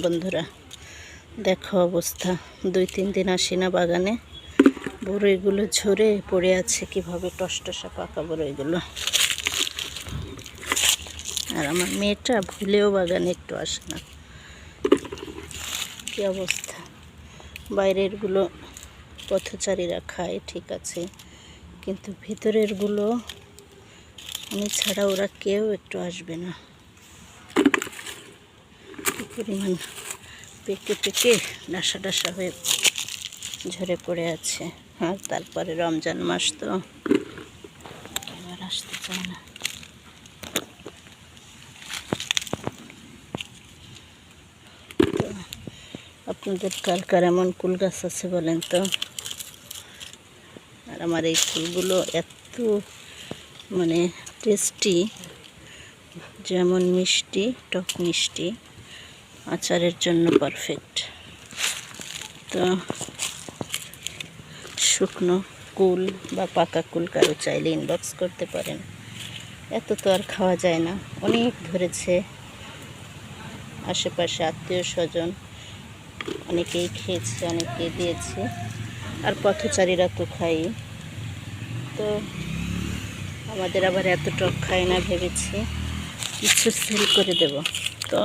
বন্ধুরা, দেখো অবস্থা। 2-3 দিন আসি না বাগানে, বড়ইগুলো ঝরে পড়ে আছে কিভাবে, টসটসা পাকা বড়ইগুলো। আর আমার মেয়েটা ভুলেও বাগানে একটু আসে না। কি অবস্থা! বাইরেরগুলো পথচারীরা খায়, ঠিক আছে, কিন্তু ভিতরেরগুলো আমি ছাড়া ওরা কেউ একটু আসবে না। কি পরিমাণ পেকে পেকে ডাসা ডাসা হয়ে ঝরে পড়ে আছে। আর তারপরে রমজান মাস, তো এবার আসতে চায় না। তো আপনাদের কার এমন কুল গাছ আছে বলেন তো? আর আমার এই ফুলগুলো এত টেস্টি, যেমন মিষ্টি, টক মিষ্টি, আচারের জন্য পারফেক্ট। তো শুকনো কুল বা পাকা কুল কারো চাইলে ইনবক্স করতে পারেন। এত তো আর খাওয়া যায় না, অনেক ধরেছে। আশেপাশে আত্মীয় স্বজন অনেকেই খেয়েছে, অনেকেই দিয়েছে, আর পথচারীরা তো খাই। তো আমাদের আবার এত টক খায় না, ভেবেছি কিছু সেল করে দেব। তো